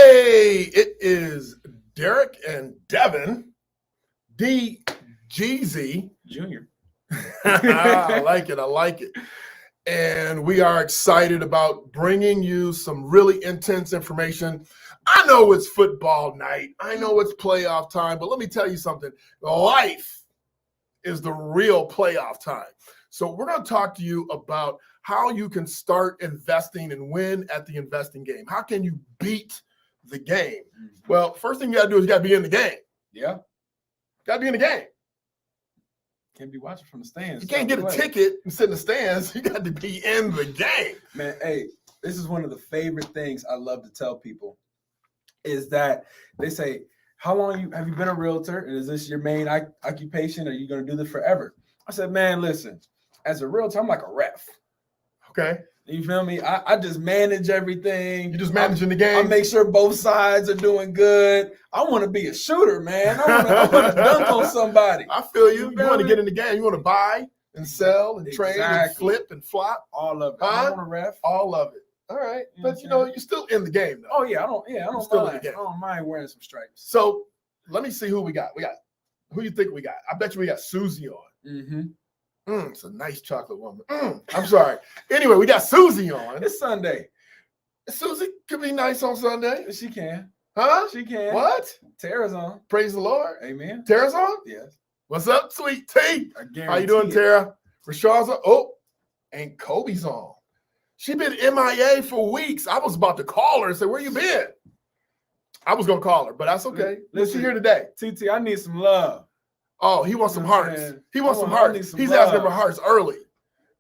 Hey, it is Derek and Devin, DGZ Junior. I like it. And we are excited about bringing you some really intense information. I know it's football night. I know it's playoff time, but let me tell you something. Life is the real playoff time. So we're going to talk to you about how you can start investing and win at the investing game. How can you beat the game? Well, first thing you got to do is you got to be in the game. Yeah. Got to be in the game. Can't be watching from the stands. You can't get a ticket and sit in the stands. You got to be in the game. Man, hey, this is one of the favorite things I love to tell people is that they say, how long have you been a realtor? And is this your main occupation? Are you going to do this forever? I said, man, listen, as a realtor, I'm like a ref. Okay. You feel me? I just manage everything. You're just managing the game. I make sure both sides are doing good. I want to be a shooter, man. I want to dunk on somebody. I feel you. You want to get in the game. You want to buy and sell and trade and flip and flop. All of it. Huh? I want to ref. All of it. All right. But you're still in the game though. Oh yeah, I don't still mind. in the game. I don't mind wearing some stripes. So let me see who we got. Who you think we got? I bet you we got Susie on. Mm-hmm. It's a nice chocolate woman. I'm sorry. Anyway, we got Susie on. It's Sunday. Susie could be nice on Sunday. She can. Huh? She can. What? Tara's on. Praise the Lord. Amen. Tara's on? Yes. What's up, sweet T? How you doing, it. Tara? Rashad's on. Oh, and Kobe's on. She been MIA for weeks. I was about to call her and say, where you been? I was going to call her, but that's okay. Listen here today. TT, I need some love. Oh, he wants some hearts. He wants some hearts. He's love. asking for hearts early.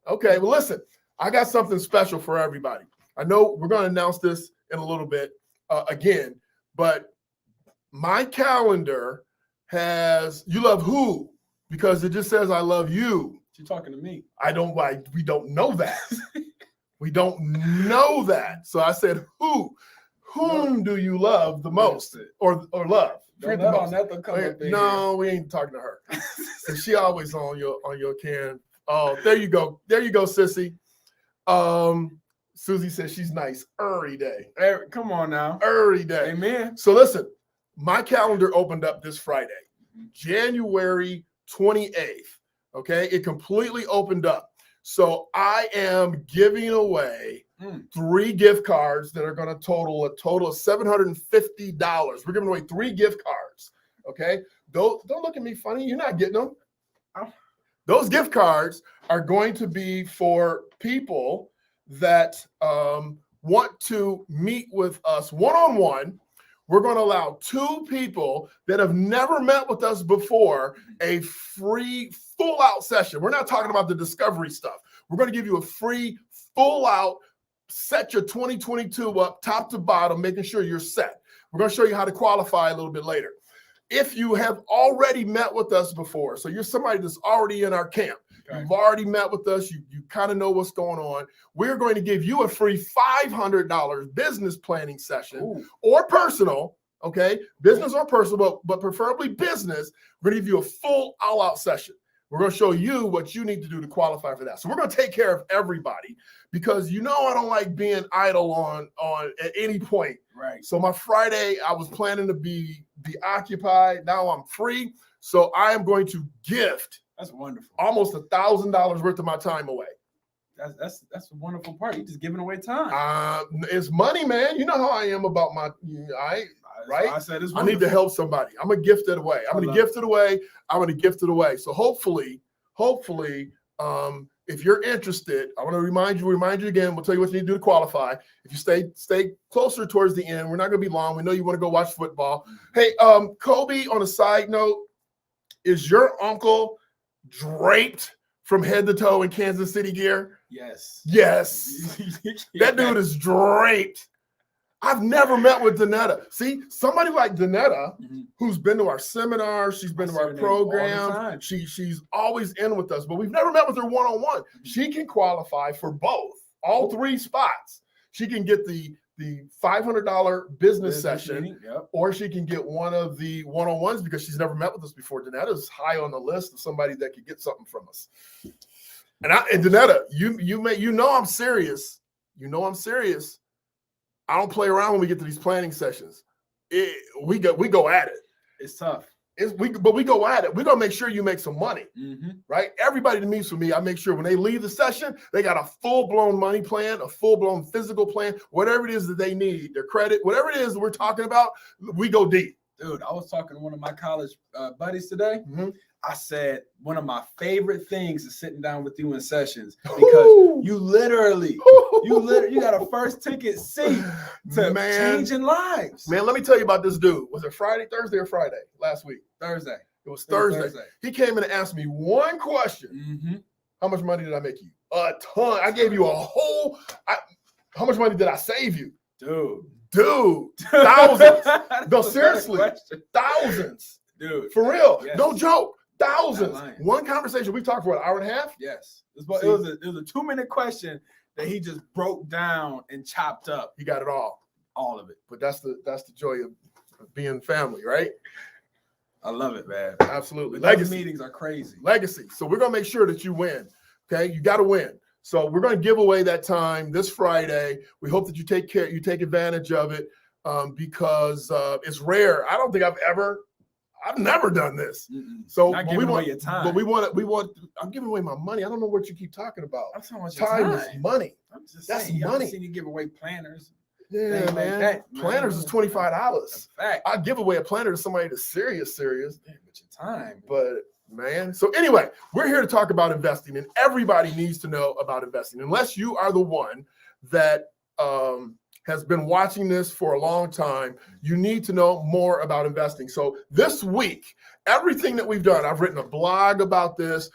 Okay, well, listen, I got something special for everybody. I know we're going to announce this in a little bit again, but my calendar has, you love who? Because it just says I love you. She's talking to me. We don't know that. We don't know that. So I said, who? Whom do you love the most or love? No, we ain't talking to her. She always on your can. Oh, there you go, sissy. Susie says she's nice every day. Come on now, every day. Amen. So listen, my calendar opened up this Friday, January 28th. Okay, it completely opened up. So I am giving away 3 gift cards that are going to total of $750. We're giving away 3 gift cards. Okay, don't look at me funny. You're not getting them. Those gift cards are going to be for people that want to meet with us one-on-one. We're going to allow 2 people that have never met with us before a free full-out session. We're not talking about the discovery stuff. We're going to give you a free full-out, set your 2022 up top to bottom, making sure you're set. We're going to show you how to qualify a little bit later. If you have already met with us before, so you're somebody that's already in our camp, you've already met with us, you kind of know what's going on, we're going to give you a free $500 business planning session or personal, okay? Business or personal, but preferably business. We're going to give you a full all-out session. We're going to show you what you need to do to qualify for that. So we're going to take care of everybody because I don't like being idle on at any point. Right. So my Friday, I was planning to be occupied. Now I'm free. So I am going to gift. That's wonderful. Almost $1,000 worth of my time away. That's a wonderful part. You're just giving away time. It's money, man. You know how I am about my right? I said it's I need to help somebody. I'm going to gift it away. I'm going to gift it away. So hopefully, if you're interested, I want to remind you again. We'll tell you what you need to do to qualify. If you stay closer towards the end, we're not going to be long. We know you want to go watch football. Hey, Kobe, on a side note, is your uncle draped from head to toe in Kansas City gear? Yes. That dude is draped. I've never met with Danetta. See, somebody like Danetta, who's been to our seminars, she's been to our program, she's always in with us, but we've never met with her one-on-one. She can qualify for both, all 3 spots. She can get the $500 business session, or she can get one of the one-on-ones because she's never met with us before. Danetta's high on the list of somebody that could get something from us. And Danetta, you know I'm serious. You know I'm serious. I don't play around when we get to these planning sessions. We go at it. It's tough. But we go at it. We're gonna make sure you make some money, right? Everybody that meets with me, I make sure when they leave the session, they got a full-blown money plan, a full-blown physical plan, whatever it is that they need, their credit, whatever it is that we're talking about, we go deep. Dude, I was talking to one of my college buddies today. I said one of my favorite things is sitting down with you in sessions because you literally got a first ticket seat to changing lives. Man, let me tell you about this dude. Was it Thursday or Friday last week? Thursday. It was Thursday. He came in and asked me one question. How much money did I make you? A ton. I gave you a whole. How much money did I save you? Dude, thousands. No, seriously, thousands. Dude, for real. Yes. No joke. Thousands. One conversation. We talked for an hour and a half. Yes. It was a 2-minute question that he just broke down and chopped up. He got it all of it. But that's the joy of being family, right? I love it, man. Absolutely. Legacy meetings are crazy. Legacy. So we're gonna make sure that you win. Okay, you got to win. So we're going to give away that time this Friday. We hope that you take advantage of it because it's rare. I don't think I've never done this. So not giving away your time. But we want. I'm giving away my money. I don't know what you keep talking about. I'm talking about time is money. I'm just That's saying, money. I've seen you give away planners. Yeah, man. Like planners is $25. I give away a planner to somebody that's serious. Damn, but your time. But man. So anyway, we're here to talk about investing, and everybody needs to know about investing. Unless you are the one that has been watching this for a long time, you need to know more about investing. So this week, everything that we've done, I've written a blog about this.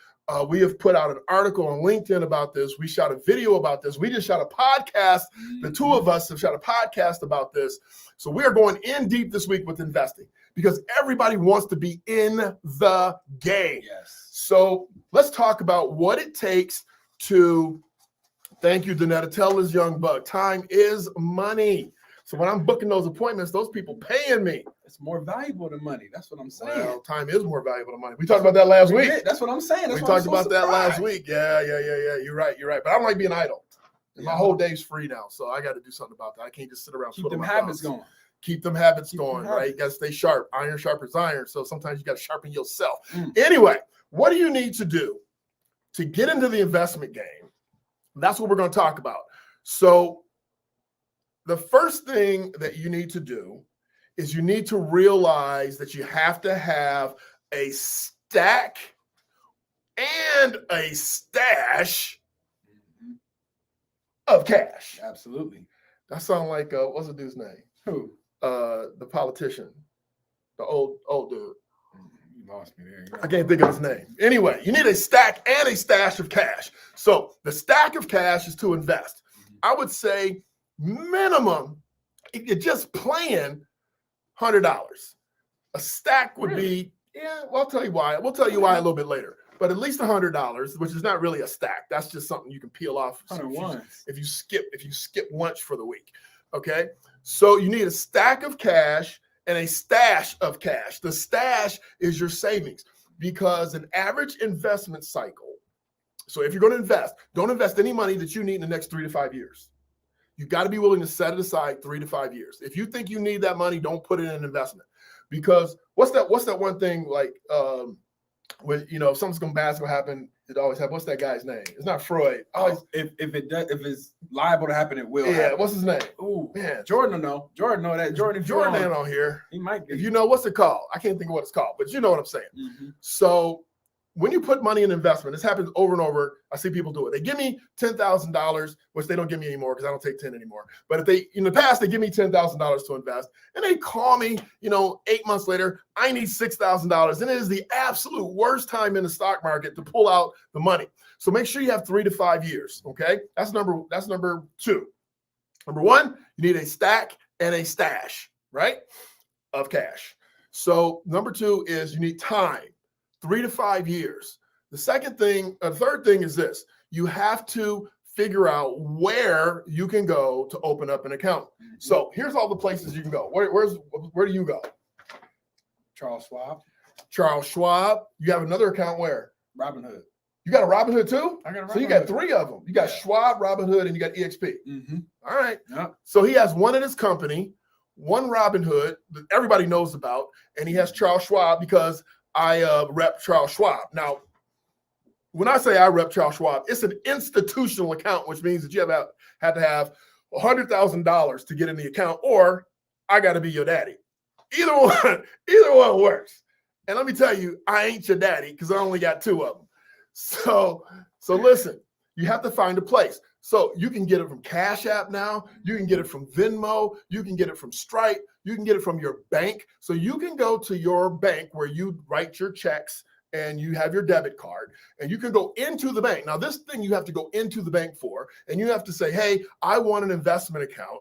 We have put out an article on LinkedIn about this. We shot a video about this. We just shot a podcast. The two of us have shot a podcast about this. So we are going in deep this week with investing because everybody wants to be in the game. Yes. So let's talk about what it takes to, thank you, Danetta, tell this young buck, time is money. So when I'm booking those appointments, those people paying me. It's more valuable than money. That's what I'm saying. Well, time is more valuable than money. We talked about that last week. That's what I'm saying. We talked about that last week. Yeah. You're right. But I don't like being idle. My whole day's free now, so I got to do something about that. I can't just sit around. Keep them habits going. Keep them habits going, right? You got to stay sharp. Iron sharpens iron. So sometimes you got to sharpen yourself. Anyway, what do you need to do to get into the investment game? That's what we're going to talk about. So the first thing that you need to do is you need to realize that you have to have a stack and a stash of cash. Absolutely. That sounds like what's the dude's name? Who? The politician, the old dude. You lost me there. I can't think of his name. Anyway, you need a stack and a stash of cash. So the stack of cash is to invest. I would say minimum, if you're just playing, $100. A stack would be, well, I'll tell you why. We'll tell you why a little bit later. But at least $100, which is not really a stack. That's just something you can peel off if you skip lunch for the week. Okay, so you need a stack of cash and a stash of cash. The stash is your savings because an average investment cycle. So if you're going to invest, don't invest any money that you need in the next 3 to 5 years. You got to be willing to set it aside 3 to 5 years. If you think you need that money, don't put it in an investment. Because what's that one thing like when if something's bad going to happen, it always happens. What's that guy's name? It's not Freud. Always, if it's liable to happen, it will. Happen. What's his name? Ooh, man, Jordan will know. Jordan know that. Jordan ain't on here. He might be. If you know what's it called, I can't think of what it's called, but you know what I'm saying. So when you put money in investment, this happens over and over. I see people do it. They give me $10,000, which they don't give me anymore because I don't take 10 anymore. But if they, in the past, they give me $10,000 to invest and they call me, 8 months later, I need $6,000. And it is the absolute worst time in the stock market to pull out the money. So make sure you have 3 to 5 years. Okay. That's number 2. Number 1, you need a stack and a stash, right? Of cash. So number 2 is you need time. 3 to 5 years. The third thing is this. You have to figure out where you can go to open up an account. So here's all the places you can go. Where do you go? Charles Schwab. Charles Schwab. You have another account where? Robinhood. You got a Robinhood too? I got a So you got 3 of them. You got Yeah. Schwab, Robinhood, and you got EXP. Mm-hmm. All right. Yep. So he has one in his company, one Robinhood that everybody knows about, and he has Charles Schwab because I rep Charles Schwab. Now, when I say I rep Charles Schwab, it's an institutional account, which means that you had to have $100,000 to get in the account, or I got to be your daddy. Either one works. And let me tell you, I ain't your daddy because I only got 2 of them. So listen, you have to find a place. So you can get it from Cash App now. You can get it from Venmo. You can get it from Stripe. You can get it from your bank. So you can go to your bank where you write your checks and you have your debit card, and you can go into the bank. Now, this thing you have to go into the bank for, and you have to say, hey, I want an investment account.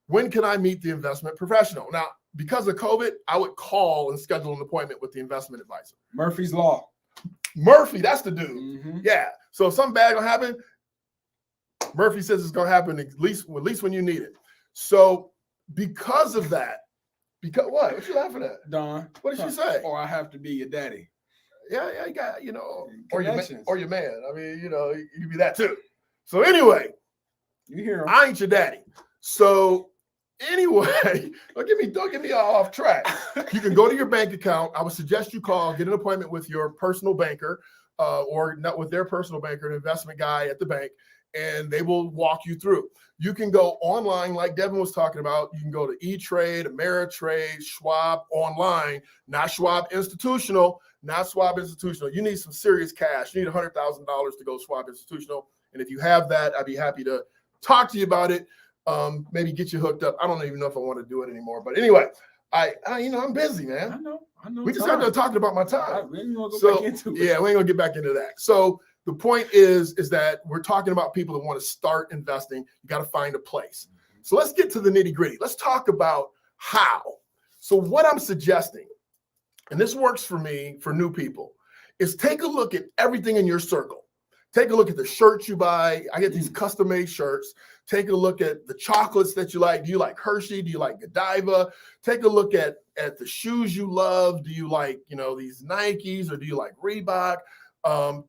When can I meet the investment professional? Now, because of COVID, I would call and schedule an appointment with the investment advisor. Murphy's Law. Murphy, that's the dude. Mm-hmm. Yeah. So if something bad gonna happen, Murphy says it's gonna happen at least when you need it. So because of that, because what you laughing at? Don. What did she say? Or I have to be your daddy. Yeah, you got, or Connections. your man. I mean, you can be that too. So anyway, You hear him. I ain't your daddy. So anyway, don't get me all off track. You can go to your bank account. I would suggest you call, get an appointment with your personal banker, or not with their personal banker, an investment guy at the bank, and they will walk you through. You can go online, like Devin was talking about. You can go to E-Trade, Ameritrade, Schwab online, not Schwab Institutional, not Schwab Institutional. You need some serious cash. You need $100,000 to go Schwab Institutional. And if you have that, I'd be happy to talk to you about it. Maybe get you hooked up. I don't even know if I want to do it anymore. But anyway, I'm busy, man. I know. We just got done talking about my time. We ain't gonna go back into it. Yeah, we ain't gonna get back into that. So the point is that we're talking about people that want to start investing. You got to find a place. So let's get to the nitty gritty. Let's talk about how. So what I'm suggesting, and this works for me, for new people, is take a look at everything in your circle. Take a look at the shirts you buy. I get these custom-made shirts. Take a look at the chocolates that you like. Do you like Hershey? Do you like Godiva? Take a look at the shoes you love. Do you like, these Nikes, or do you like Reebok?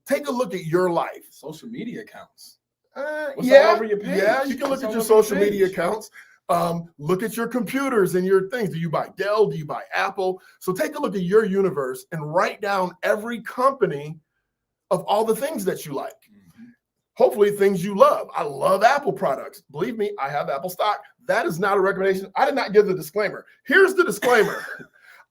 Take a look at your life. Social media accounts. What's all over your page? Yeah, you can look What's at all your over your social media page? accounts. Look at your computers and your things. Do you buy Dell? Do you buy Apple? So take a look at your universe and write down every company of all the things that you like. Hopefully things you love. I love Apple products. Believe me, I have Apple stock. That is not a recommendation. I did not give the disclaimer. Here's the disclaimer.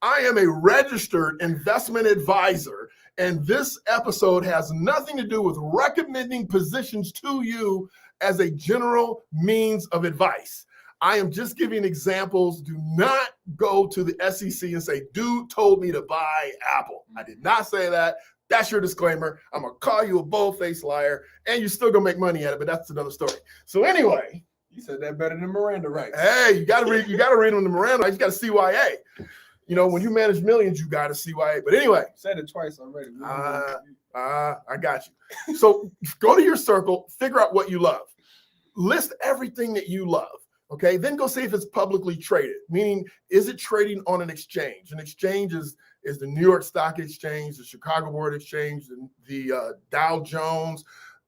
I am a registered investment advisor, and this episode has nothing to do with recommending positions to you as a general means of advice. I am just giving examples. Do not go to the SEC and say, dude told me to buy Apple. I did not say that. That's your disclaimer. I'm going to call you a bold-faced liar, and you're still going to make money at it, but that's another story. So anyway. You said that better than Miranda rights. Hey, you got to read them the Miranda rights. You got to CYA. When you manage millions, you got to CYA. But anyway. You said it twice already. I got you. So go to your circle, figure out what you love. List everything that you love. Okay, then go see if it's publicly traded, meaning is it trading on an exchange? An exchange is the New York Stock Exchange, the Chicago Board Exchange, the Dow Jones,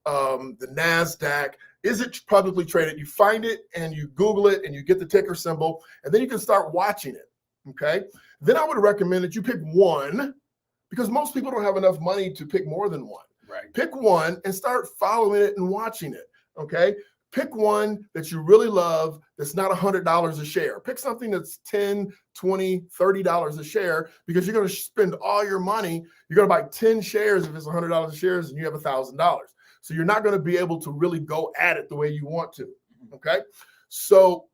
the NASDAQ. Is it publicly traded? You find it and you Google it and you get the ticker symbol, and then you can start watching it, okay? Then I would recommend that you pick one, because most people don't have enough money to pick more than one. Right. Pick one and start following it and watching it, okay? Pick one that you really love that's not $100 a share. Pick something that's $10, $20, $30 a share, because you're going to spend all your money. You're going to buy 10 shares if it's $100 a share and you have $1,000. So you're not going to be able to really go at it the way you want to, okay? So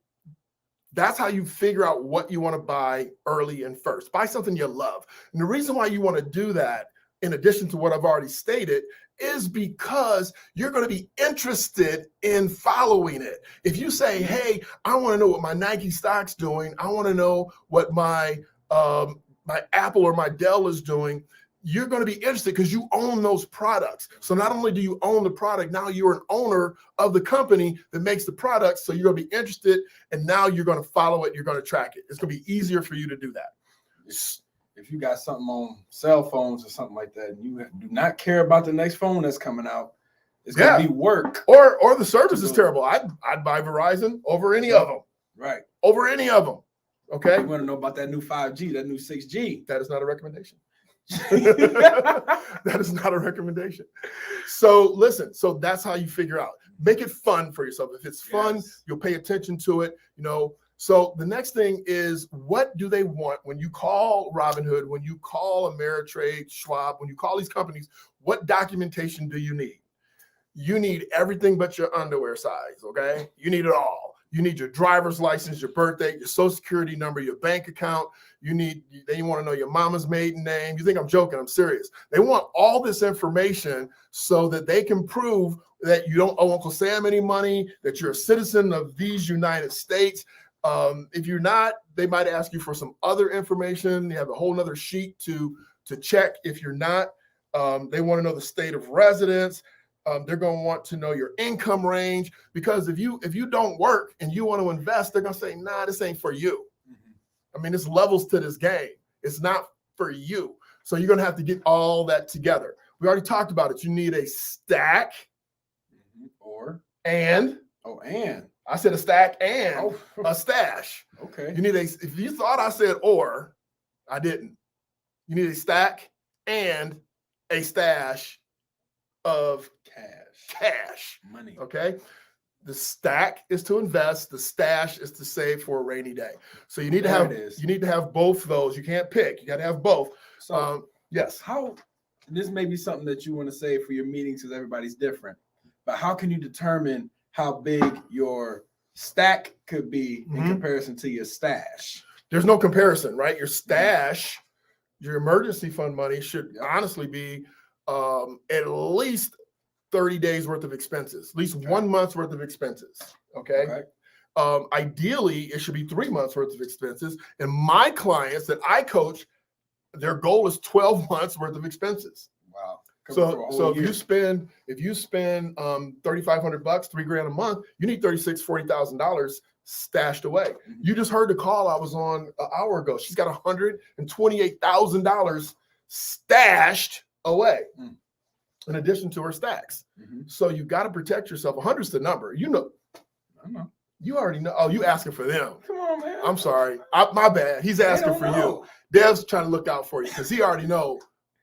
that's how you figure out what you want to buy early and first. Buy something you love. And the reason why you want to do that, in addition to what I've already stated, is because you're going to be interested in following it. If you say, hey, I want to know what my Nike stock's doing, I want to know what my Apple or my Dell is doing, you're going to be interested because you own those products. So not only do you own the product, now you're an owner of the company that makes the product. So you're going to be interested, and now you're going to follow it. You're going to track it. It's going to be easier for you to do that. if you got something on cell phones or something like that, and you do not care about the next phone that's coming out, it's gonna be work. Or the service is terrible. I'd buy Verizon over any of them. Right. Over any of them. Okay. You want to know about that new 5G, that new 6G? That is not a recommendation. That is not a recommendation. So listen, so that's how you figure out. Make it fun for yourself. If it's fun, you'll pay attention to it, you know. So the next thing is, what do they want when you call Robinhood, when you call Ameritrade, Schwab, when you call these companies, what documentation do you need? You need everything but your underwear size, okay? You need it all. You need your driver's license, your birthday, your social security number, your bank account. They want to know your mama's maiden name. You think I'm joking? I'm serious. They want all this information so that they can prove that you don't owe Uncle Sam any money, that you're a citizen of these United States. If you're not, they might ask you for some other information. You have a whole nother sheet to check if you're not. They want to know the state of residence. They're going to want to know your income range, because if you don't work and you want to invest, they're going to say, nah, this ain't for you. I mean, there's levels to this game. It's not for you. So you're going to have to get all that together. We already talked about it. You need a stack and I said a stack and a stash. Okay. You need if you thought I said or, I didn't. You need a stack and a stash of cash money. Okay. The stack is to invest. The stash is to save for a rainy day. So you need to have both those. You can't pick. You got to have both. So yes. How this may be something that you want to say for your meetings because everybody's different. But how can you determine how big your stack could be in comparison to your stash? There's no comparison, right? Your stash, your emergency fund money should honestly be at least 30 days worth of expenses, at least 1 month's worth of expenses. Okay. Ideally, it should be 3 months worth of expenses. And my clients that I coach, their goal is 12 months worth of expenses. Wow. So if you spend $3,500, $3,000 a month, you need $40,000 stashed away. You just heard the call I was on an hour ago. She's got $128,000 stashed away in addition to her stacks. So you got to protect yourself. 100's the number. You know. I know. You already know. Oh, you asking for them. Come on, man. I'm sorry. My bad. He's asking for you. Dev's trying to look out for you because he already know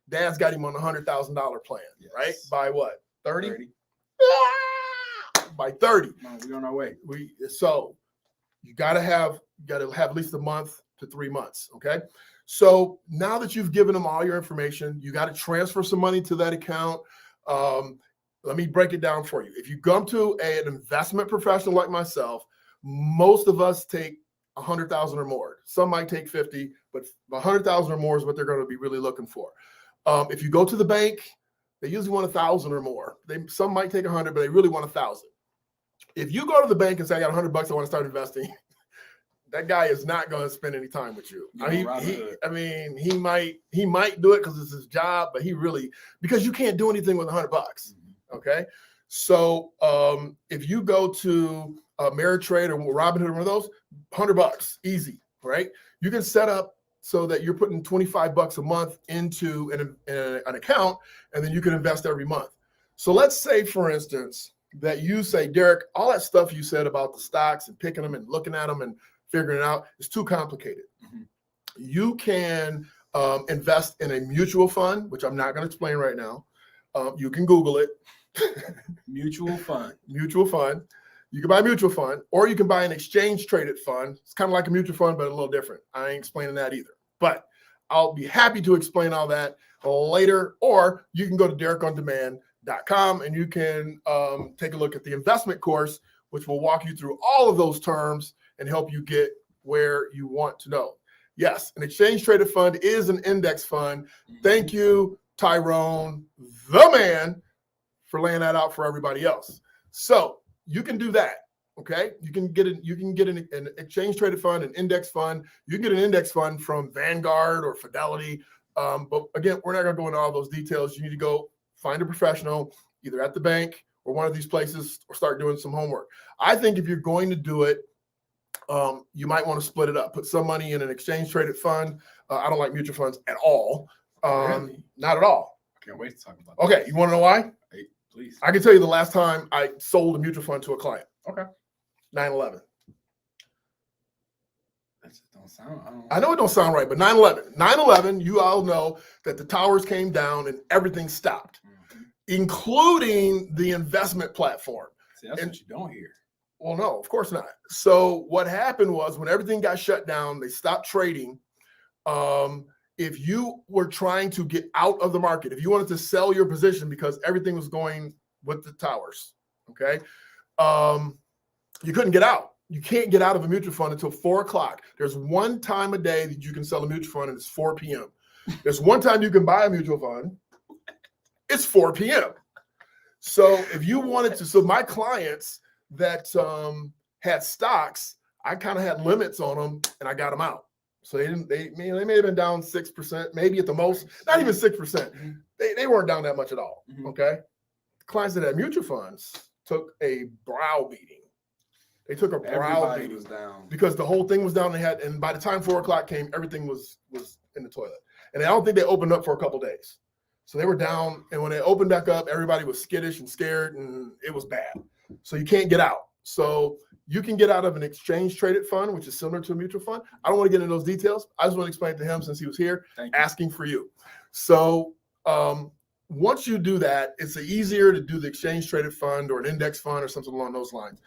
Dad's got him on a $100,000 plan, right? By what? 30? By 30. No, we're on our way. So you gotta have at least a month to 3 months. Okay. So now that you've given them all your information, you got to transfer some money to that account. Let me break it down for you. If you come to an investment professional like myself, most of us take 100,000 or more. Some might take 50, but 100,000 or more is what they're going to be really looking for. If you go to the bank, they usually want 1,000 or more. Some might take 100, but they really want 1,000. If you go to the bank and say, I got $100, I want to start investing, that guy is not going to spend any time with you. He might do it because it's his job, but because you can't do anything with $100. Okay. So if you go to Ameritrade or Robinhood or one of those, $100, easy, right? You can set up so that you're putting $25 a month into an account, and then you can invest every month. So let's say, for instance, that you say, Derek, all that stuff you said about the stocks and picking them and looking at them and figuring it out is too complicated. You can invest in a mutual fund, which I'm not going to explain right now. You can Google it. Mutual fund. Mutual fund. You can buy a mutual fund, or you can buy an exchange traded fund. It's kind of like a mutual fund, but a little different. I ain't explaining that either. But I'll be happy to explain all that later, or you can go to derekondemand.com and you can take a look at the investment course, which will walk you through all of those terms and help you get where you want to know. Yes, an exchange traded fund is an index fund. Thank you, Tyrone, the man, for laying that out for everybody else. So you can do that. Okay. You can get an exchange traded fund, an index fund. You can get an index fund from Vanguard or Fidelity. But again, we're not going to go into all those details. You need to go find a professional, either at the bank or one of these places, or start doing some homework. I think if you're going to do it, you might want to split it up. Put some money in an exchange traded fund. I don't like mutual funds at all. Really? Not at all. I can't wait to talk about Okay, you want to know why? Hey, please. I can tell you the last time I sold a mutual fund to a client. Okay. 9/11. That just don't sound. I know it don't sound right, but 9/11. 9/11, you all know that the towers came down and everything stopped, including the investment platform. See, that's what you don't hear. Well, no, of course not. So what happened was when everything got shut down, they stopped trading. If you were trying to get out of the market, if you wanted to sell your position because everything was going with the towers, okay, you couldn't get out. You can't get out of a mutual fund until 4 o'clock. There's one time a day that you can sell a mutual fund, and it's 4 p.m. There's one time you can buy a mutual fund. It's 4 p.m. So if you wanted to, so my clients that had stocks, I kind of had limits on them, and I got them out. So they may have been down 6%, maybe at the most, not even 6%. They weren't down that much at all. Okay, the clients that had mutual funds took a brow beating. They took a brow beating was down because the whole thing was down. And by the time 4 o'clock came, everything was in the toilet. And I don't think they opened up for a couple of days. So they were down, and when they opened back up, everybody was skittish and scared, and it was bad. So you can't get out. So you can get out of an exchange traded fund, which is similar to a mutual fund. I don't want to get into those details. I just want to explain it to him since he was here asking for you. So once you do that, it's easier to do the exchange traded fund or an index fund or something along those lines.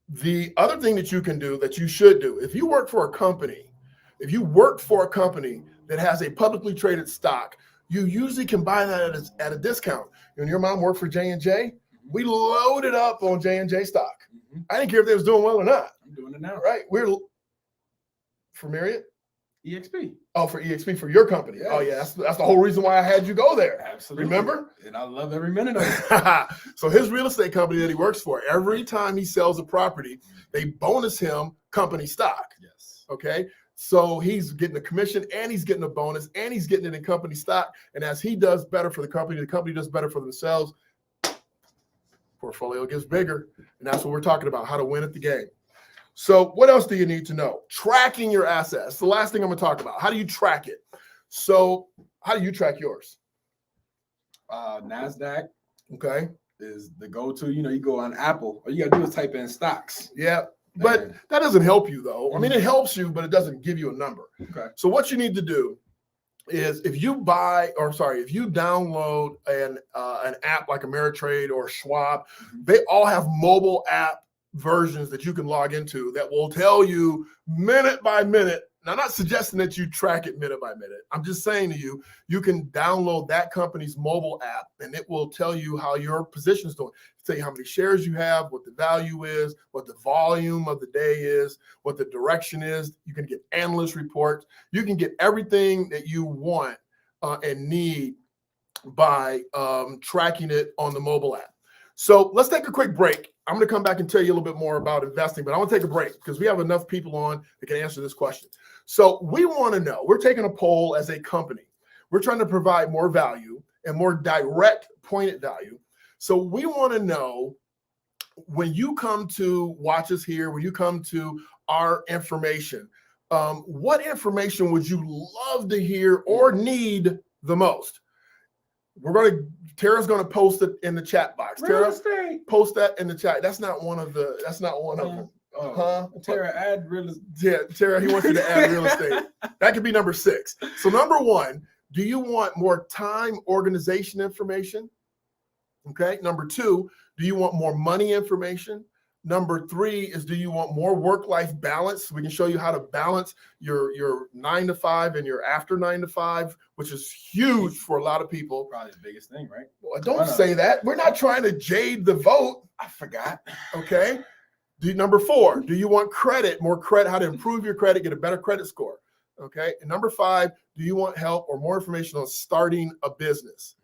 The other thing that you can do, that you should do, if you work for a company that has a publicly traded stock, you usually can buy that at a discount. When your mom worked for J&J, we loaded up on J&J stock. I didn't care if they was doing well or not. I'm doing it now. Right? We're for Marriott? EXP. Oh, for EXP, for your company. Yes. Oh, yeah. That's the whole reason why I had you go there. Absolutely. Remember? And I love every minute of it. So his real estate company that he works for, every time he sells a property, they bonus him company stock. Yes. Okay? So he's getting a commission, and he's getting a bonus, and he's getting it in company stock. And as he does better for the company does better for themselves. Portfolio gets bigger, and that's what we're talking about, how to win at the game. So what else do you need to know? Tracking your assets. The last thing I'm going to talk about. How do you track it? So how do you track yours? NASDAQ. Okay. Is the go-to. You go on Apple. All you got to do is type in stocks. Yeah. But that doesn't help you, though. I mean, it helps you, but it doesn't give you a number. Okay. So what you need to do is if you download an app like Ameritrade or Schwab, they all have mobile app versions that you can log into that will tell you minute by minute. Now, I'm not suggesting that you track it minute by minute. I'm just saying to you, you can download that company's mobile app, and it will tell you how your position is doing. Tell you how many shares you have, what the value is, what the volume of the day is, what the direction is. You can get analyst reports. You can get everything that you want and need by tracking it on the mobile app. So let's take a quick break. I'm going to come back and tell you a little bit more about investing, but I want to take a break because we have enough people on that can answer this question. So we want to know, we're taking a poll as a company. We're trying to provide more value and more direct pointed value. So we want to know, when you come to watch us here, when you come to our information, what information would you love to hear or need the most? Tara's going to post it in the chat box. Real estate. Post that in the chat. That's not one of them. Tara, add real estate. Yeah, Tara, he wants you to add real estate. That could be number 6. So number 1, do you want more time organization information? Okay. Number 2, do you want more money information? Number 3 is, do you want more work-life balance? We can show you how to balance your 9 to 5 and your after 9 to 5, which is huge for a lot of people. Probably the biggest thing, right? Well, don't say that. We're not trying to jade the vote. I forgot. Okay. Number 4, do you want credit, more credit, how to improve your credit, get a better credit score? Okay. And number 5, do you want help or more information on starting a business?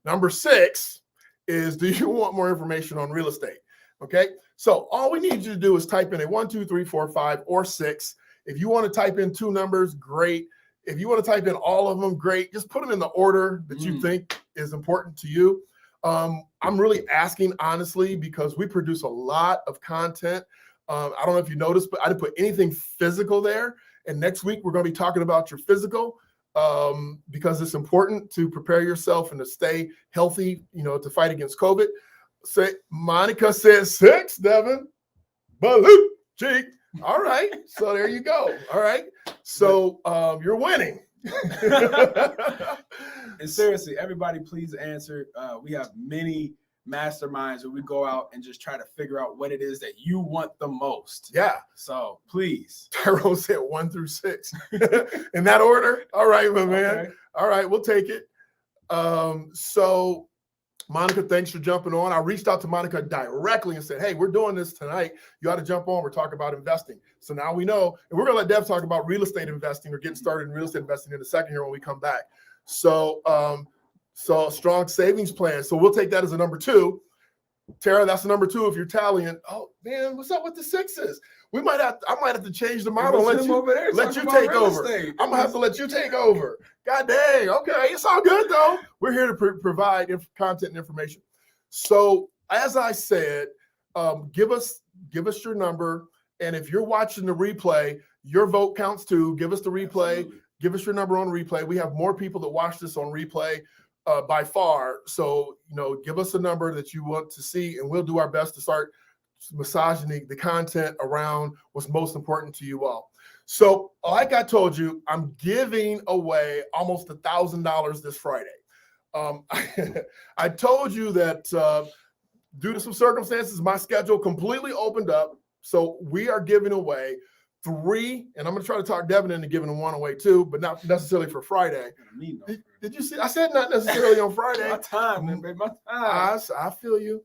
Number 6 is, do you want more information on real estate? Okay. So all we need you to do is type in a 1, 2, 3, 4, 5, or 6. If you want to type in 2 numbers, great. If you want to type in all of them, great. Just put them in the order that you think is important to you. I'm really asking honestly because we produce a lot of content. I don't know if you noticed, but I didn't put anything physical there. And next week, we're going to be talking about your physical because it's important to prepare yourself and to stay healthy, to fight against COVID. Monica says 6, Devin. Baloo cheek. All right. So there you go. All right. So you're winning. And seriously, everybody, please answer. We have many masterminds where we go out and just try to figure out what it is that you want the most. Yeah. So please. Tyrone said 1 through 6. In that order? All right, my man. Okay. All right, we'll take it. So Monica, thanks for jumping on. I reached out to Monica directly and said, hey, we're doing this tonight. You ought to jump on. We're talking about investing. So now we know, and we're going to let Dev talk about real estate investing or getting started in real estate investing in a second here when we come back. So, strong savings plan. So we'll take that as a number 2. Tara, that's a number 2 if you're tallying. Oh man, what's up with the 6s? I might have to change the model and let you take over. I'm gonna have to let you take over. God dang. Okay, it's all good though. We're here to provide content and information. So as I said, give us your number, and if you're watching the replay, your vote counts too. Give us the replay. Absolutely. Give us your number on replay. We have more people that watch this on replay by far. So give us a number that you want to see, and we'll do our best to start massaging the content around what's most important to you all. So like I told you, I'm giving away almost $1,000 this Friday. I told you that due to some circumstances, my schedule completely opened up. So we are giving away 3, and I'm going to try to talk Devin into giving 1 away too, but not necessarily for Friday. Did you see? I said not necessarily on Friday. My time, man, baby, my time. I feel you.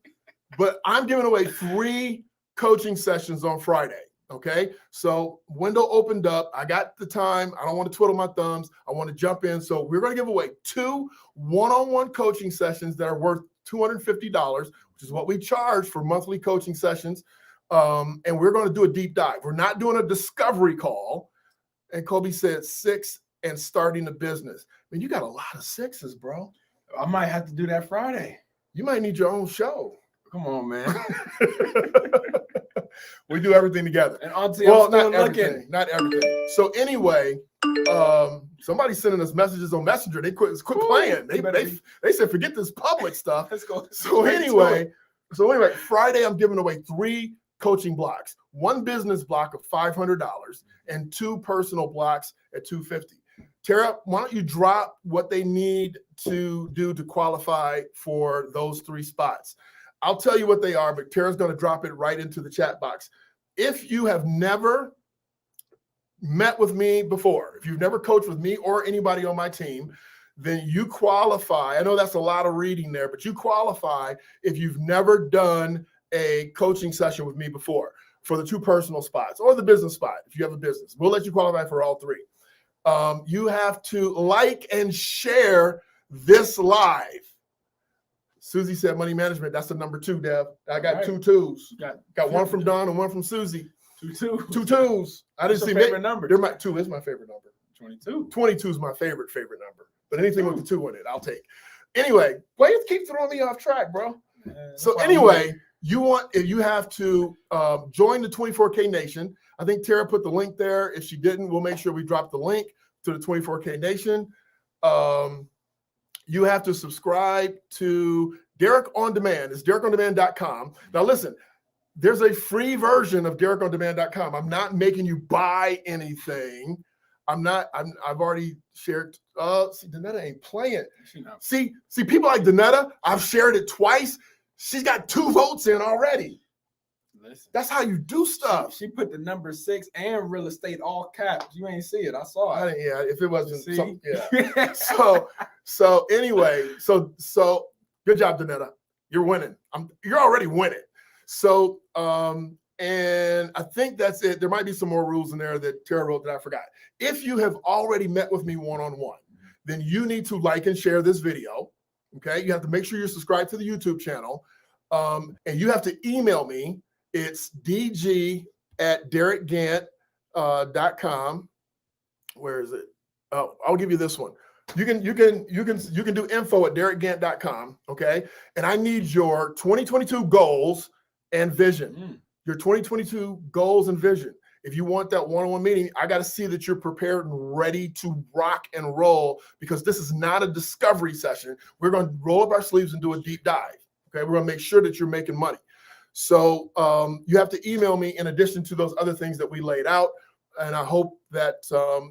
But I'm giving away 3 coaching sessions on Friday. Okay. So window opened up. I got the time. I don't want to twiddle my thumbs. I want to jump in. So we're going to give away 2 one-on-one coaching sessions that are worth $250, which is what we charge for monthly coaching sessions. And we're going to do a deep dive. We're not doing a discovery call. And Kobe said 6 and starting a business. I mean, you got a lot of 6s, bro. I might have to do that Friday. You might need your own show. Come on, man. We do everything together. And Auntie, well, not everything. So anyway, somebody's sending us messages on Messenger. They quit playing. They said, forget this public stuff. Let's go. So anyway, Friday I'm giving away 3 coaching blocks, 1 business block of $500 and 2 personal blocks at $250. Tara, why don't you drop what they need to do to qualify for those 3 spots? I'll tell you what they are, but Tara's going to drop it right into the chat box. If you have never met with me before, if you've never coached with me or anybody on my team, then you qualify. I know that's a lot of reading there, but you qualify if you've never done a coaching session with me before for the 2 personal spots or the business spot. If you have a business, we'll let you qualify for all 3. You have to like and share this live. Susie said money management. That's the number 2, Dev. I got 2 twos. Got 1 from Don and 1 from Susie. 2 twos. 2 twos. I didn't see favorite number. 2 is my favorite number. 22. 22 is my favorite number. But anything with the 2 in it, I'll take. Anyway, why you keep throwing me off track, bro? So anyway, if you have to join the 24K Nation. I think Tara put the link there. If she didn't, we'll make sure we drop the link to the 24K Nation. You have to subscribe to Derek On Demand. It's DerekOnDemand.com. Now listen, there's a free version of DerekOnDemand.com. I'm not making you buy anything. I've already shared. See, Danetta ain't playing. See, people like Danetta, I've shared it twice. She's got 2 votes in already. Listen, that's how you do stuff. She put the number 6 and real estate all caps. You ain't see it. I saw it. Yeah, if it wasn't, yeah. So anyway, so good job, Danetta. You're winning. You're already winning. So and I think that's it. There might be some more rules in there that Tara wrote that I forgot. If you have already met with me one-on-one, then you need to like and share this video. Okay, you have to make sure you're subscribed to the YouTube channel, and you have to email me. It's dg@derekgant.com. Where is it? Oh, I'll give you this one. You can do info@derekgant.com. Okay. And I need your 2022 goals and vision. your 2022 goals and vision. If you want that one-on-one meeting, I got to see that you're prepared and ready to rock and roll, because this is not a discovery session. We're going to roll up our sleeves and do a deep dive. Okay, we're going to make sure that you're making money. So you have to email me in addition to those other things that we laid out. And I hope that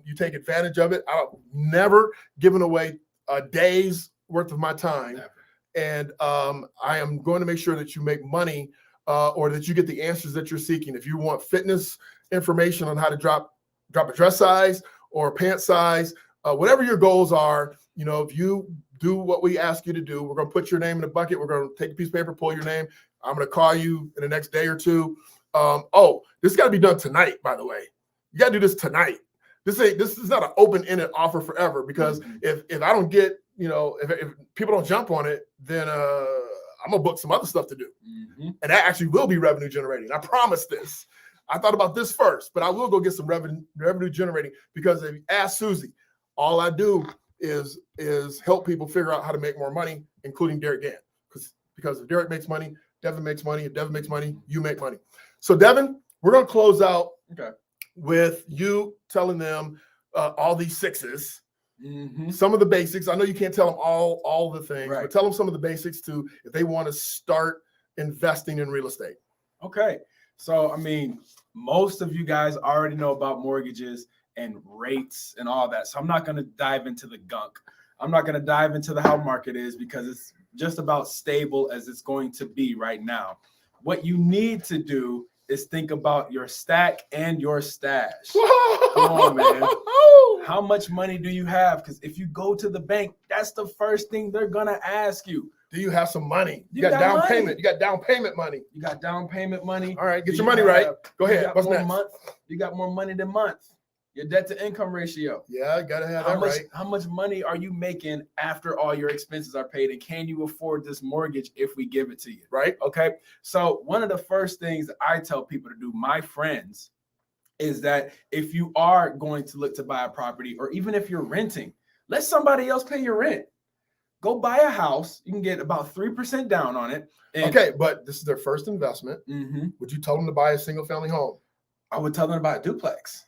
you take advantage of it. I've never given away a day's worth of my time. Never. And I am going to make sure that you make money or that you get the answers that you're seeking. If you want fitness information on how to drop a dress size or a pant size, whatever your goals are, you know, if you do what we ask you to do, we're going to put your name in a bucket. We're going to take a piece of paper, pull your name. I'm going to call you in the next day or two. This got to be done tonight, by the way. You got to do this tonight. This is not an open-ended offer forever, because if I don't get, you know, if people don't jump on it, then I'm gonna book some other stuff to do. And that actually will be revenue generating. I promise this. I thought about this first, but I will go get some revenue generating, because if you ask Susie, all I do is help people figure out how to make more money, including Derek Gann. Because if Derek makes money, Devin makes money. If Devin makes money, you make money. So Devin, we're gonna close out with you telling them all these sixes. Some of the basics. I know you can't tell them all the things, but tell them some of the basics too, if they want to start investing in real estate. Okay. So, I mean, most of you guys already know about mortgages and rates and all that. So I'm not going to dive into the gunk. I'm not going to dive into how market is, because it's just about stable as it's going to be right now. What you need to do is think about your stack and your stash. Come on, man. How much money do you have? Because if you go to the bank, that's the first thing they're gonna ask you. Do you have some money? You got down payment. You got down payment money. You got down payment money. All right, get your money right. Go ahead. What's next? You got more money than month. Your debt to income ratio. Yeah, you gotta have that right. How much money are you making after all your expenses are paid? And can you afford this mortgage if we give it to you? Right. Okay. So one of the first things that I tell people to do, my friends, is that if you are going to look to buy a property, or even if you're renting, let somebody else pay your rent. Go buy a house. You can get about 3% down on it. Okay, but this is their first investment. Would you tell them to buy a single family home? I would tell them to buy a duplex.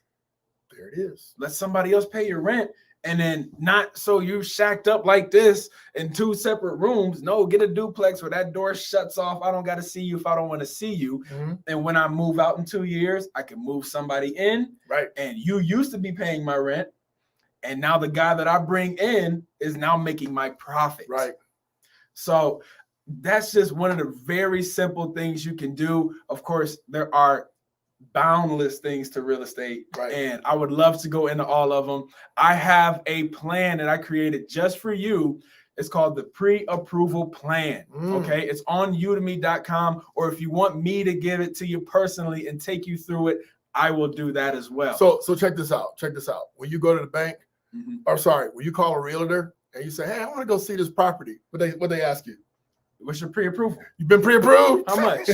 There it is. Let somebody else pay your rent, and then not so you shacked up like this in 2 separate rooms. No, get a duplex where that door shuts off. I don't got to see you if I don't want to see you. And when I move out in 2 years, I can move somebody in. Right. And you used to be paying my rent, and now the guy that I bring in is now making my profit. Right. So that's just one of the very simple things you can do. Of course, there are boundless things to real estate, and I would love to go into all of them. I have a plan that I created just for you. It's called the pre-approval plan. Okay, it's on udemy.com, or if you want me to give it to you personally and take you through it, I will do that as well. So check this out. When you go to the bank, when you call a realtor and you say, "Hey, I want to go see this property," what they ask you? What's your pre-approval? You've been pre-approved? How much?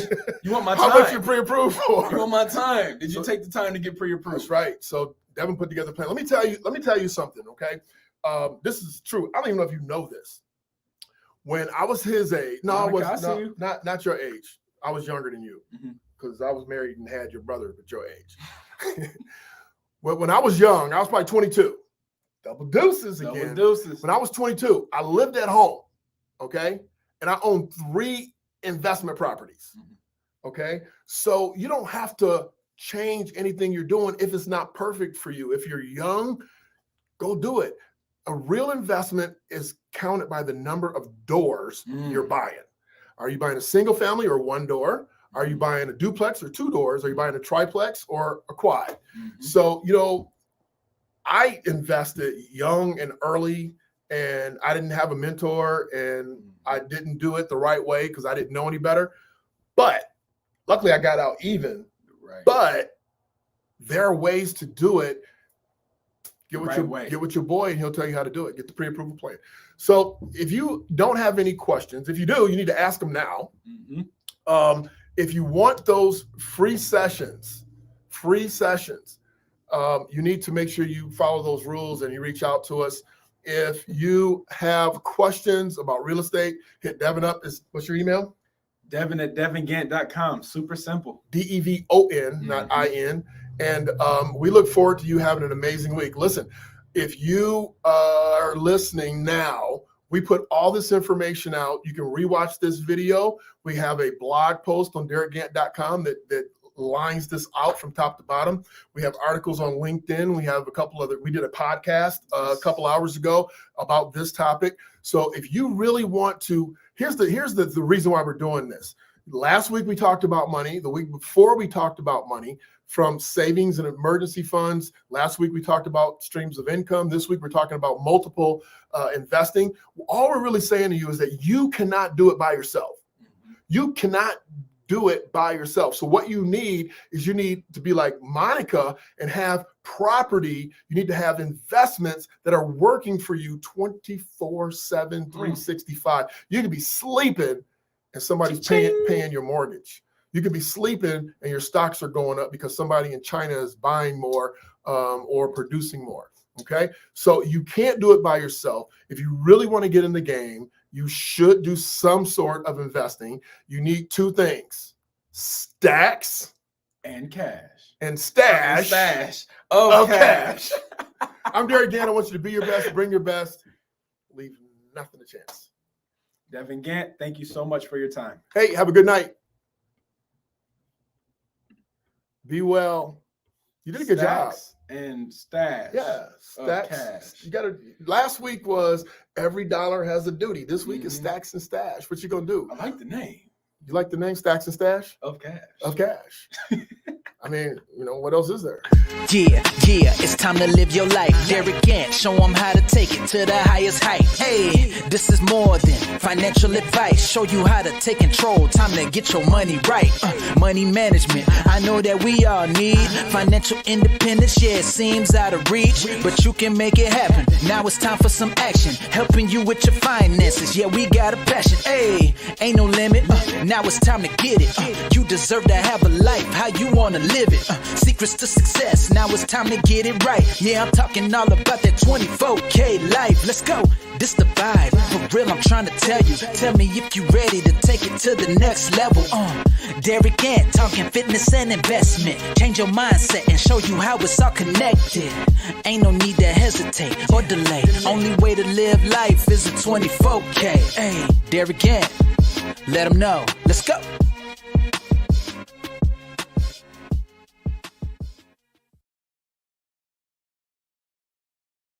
You want my time? How much you pre-approved for? You want my time? Did you take the time to get pre-approved? That's right. So Devin put together a plan. Let me tell you something, okay? This is true. I don't even know if you know this. When I was his age, not your age. I was younger than you, because I was married and had your brother at your age. When I was young, I was probably 22. Double deuces again. When I was 22, I lived at home, okay? And I own 3 investment properties. Okay. So you don't have to change anything you're doing if it's not perfect for you. If you're young, go do it. A real investment is counted by the number of doors you're buying. Are you buying a single family or 1 door? Are you buying a duplex or 2 doors? Are you buying a triplex or a quad? So, you know, I invested young and early, and I didn't have a mentor, and I didn't do it the right way because I didn't know any better. But luckily I got out even. Right. But there are ways to do it. Get with your boy and he'll tell you how to do it. Get the pre-approval plan. So if you don't have any questions, if you do, you need to ask them now. If you want those free sessions, you need to make sure you follow those rules and you reach out to us. If you have questions about real estate, hit Devin up. What's your email? Devin at devingant.com. Super simple. DEVON, not IN. And we look forward to you having an amazing week. Listen, if you are listening now, we put all this information out. You can rewatch this video. We have a blog post on DerekGant.com that lines this out from top to bottom. We have articles on LinkedIn. We have a couple other, we did a podcast a couple hours ago about this topic. So if you really want to, here's the reason why we're doing this. Last week we talked about money. The week before we talked about money from savings and emergency funds. Last week we talked about streams of income. This week we're talking about multiple investing. All we're really saying to you is that you cannot do it by yourself. You cannot do it by yourself. So what you need is you need to be like Monica and have property. You need to have investments that are working for you 24/7, 365. You can be sleeping and somebody's paying your mortgage. You could be sleeping and your stocks are going up because somebody in China is buying more or producing more. Okay. So you can't do it by yourself. If you really want to get in the game, you should do some sort of investing. You need two things: stacks and cash. And stash of cash. I'm Derek Gant. I want you to be your best, bring your best, leave nothing to chance. Devin Gant, thank you so much for your time. Hey, have a good night. Be well. You did a good job. And stash. Yeah, stacks. You gotta. Last week was every dollar has a duty. This week is stacks and stash. What you gonna do? I like the name. You like the name Stacks and Stash? Of cash. Of cash. I mean, what else is there? Yeah, it's time to live your life. Derek Gant, show them how to take it to the highest height. Hey, this is more than financial advice. Show you how to take control. Time to get your money right. Money management, I know that we all need. Financial independence, yeah, it seems out of reach, but you can make it happen. Now it's time for some action. Helping you with your finances, yeah, we got a passion. Hey, ain't no limit. Now it's time to get it. You deserve to have a life how you want to live it. Secrets to success, now it's time to get it right. Yeah, I'm talking all about that 24K life. Let's go, this the vibe. For real, I'm trying to tell you. Tell me if you ready to take it to the next level. Derek Gant, talking fitness and investment. Change your mindset and show you how it's all connected. Ain't no need to hesitate or delay. Only way to live life is a 24K. Hey, Derek Gant, let them know. Let's go.